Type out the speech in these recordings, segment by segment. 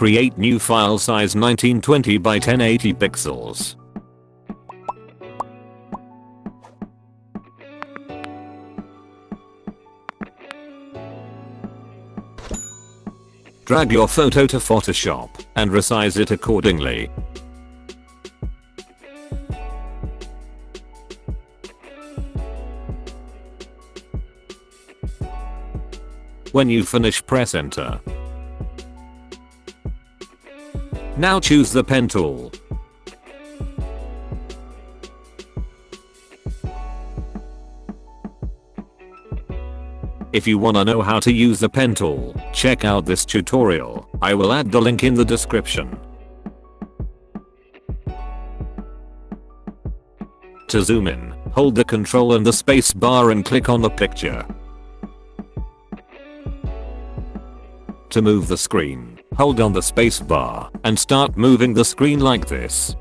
Create new file size 1920 by 1080 pixels. Drag your photo to Photoshop and resize it accordingly. When you finish, press enter. Now choose the pen tool. If you wanna know how to use the pen tool, check out this tutorial. I will add the link in the description. To zoom in, hold the Ctrl and the space bar and click on the picture. To move the screen, hold on the space bar and start moving the screen like this.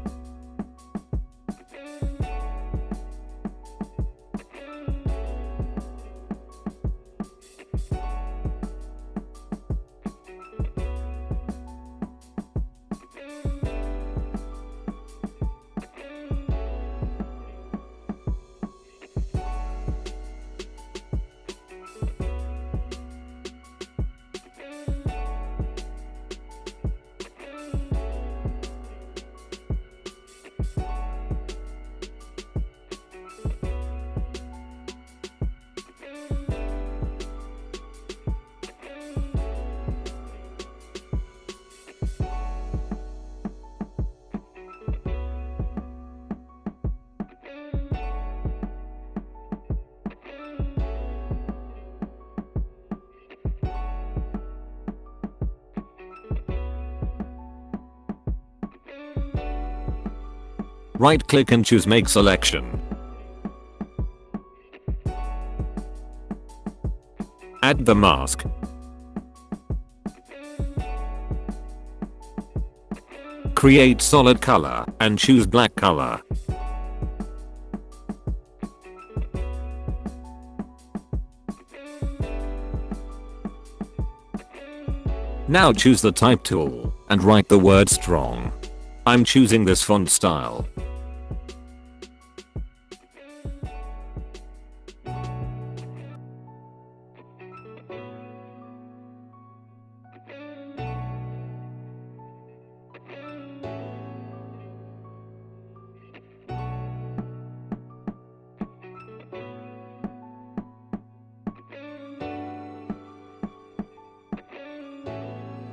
Right click and choose Make Selection. Add the mask. Create solid color and choose black color. Now choose the type tool and write the word strong. I'm choosing this font style.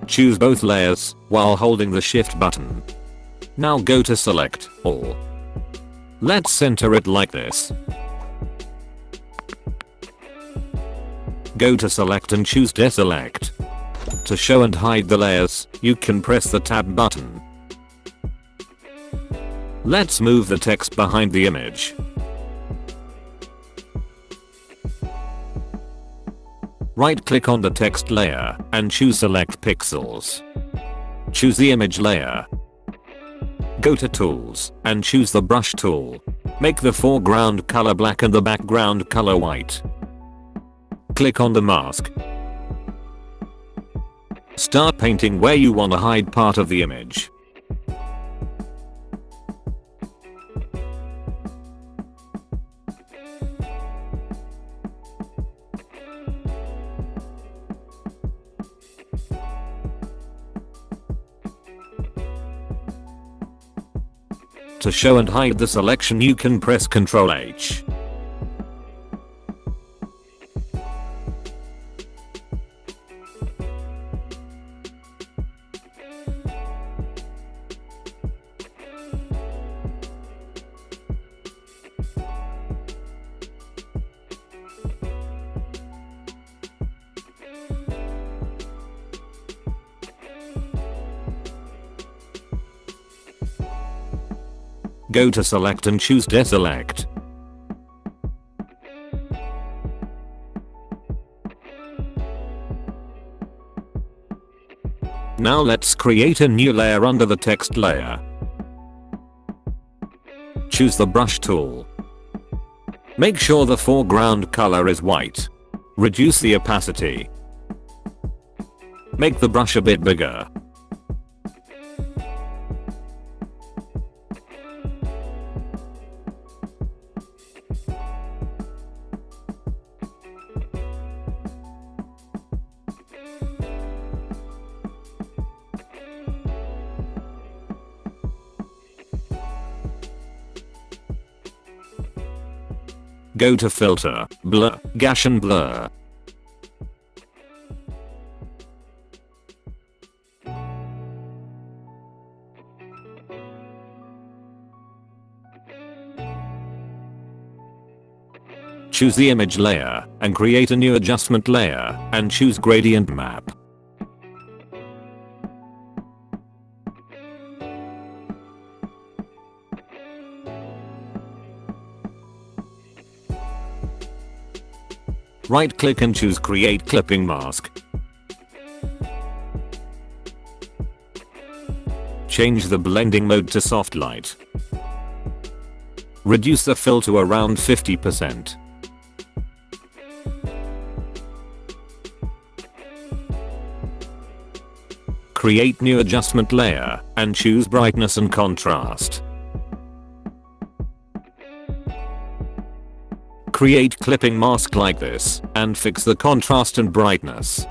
Choose both layers while holding the shift button. Now go to select all. Let's center it like this. Go to select and choose deselect. To show and hide the layers, you can press the tab button. Let's move the text behind the image. Right click on the text layer and choose select pixels. Choose the image layer. Go to tools and choose the brush tool. Make the foreground color black and the background color white. Click on the mask. Start painting where you want to hide part of the image. To show and hide the selection, you can press Ctrl H. Go to select and choose deselect. Now let's create a new layer under the text layer. Choose the brush tool. Make sure the foreground color is white. Reduce the opacity. Make the brush a bit bigger. Go to filter, blur, Gaussian blur. Choose the image layer and create a new adjustment layer and choose gradient map. Right click and choose create clipping mask. Change the blending mode to soft light. Reduce the fill to around 50%. Create new adjustment layer and choose brightness and contrast. Create clipping mask like this and fix the contrast and brightness.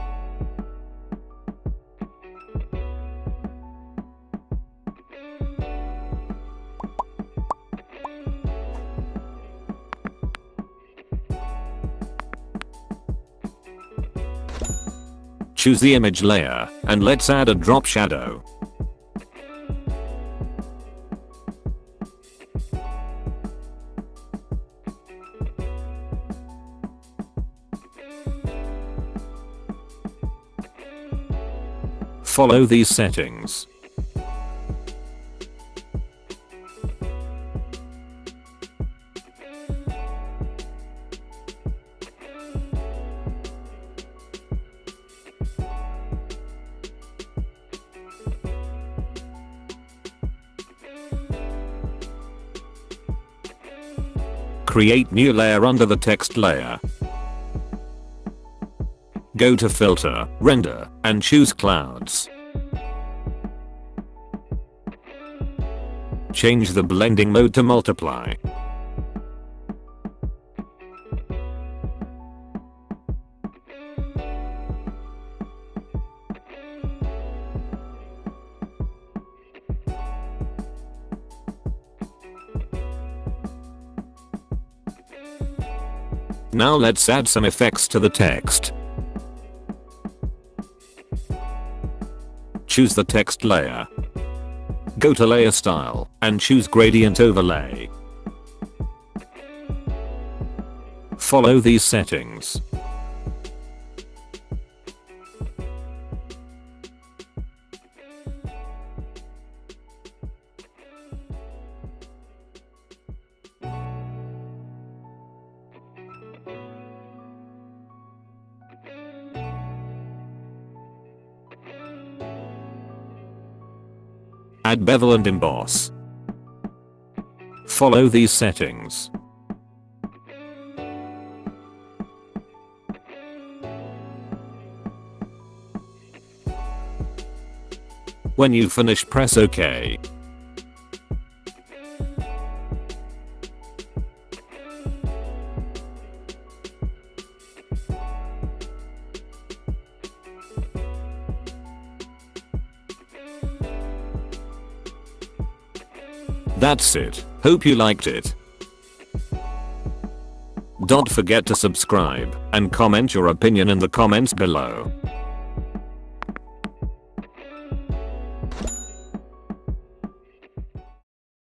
Choose the image layer and let's add a drop shadow. Follow these settings. Create new layer under the text layer. Go to filter, render, and choose clouds. Change the blending mode to multiply. Now let's add some effects to the text. Choose the text layer. Go to layer style and choose gradient overlay. Follow these settings. Add bevel and emboss. Follow these settings. When you finish, press OK. That's it. Hope you liked it. Don't forget to subscribe and comment your opinion in the comments below.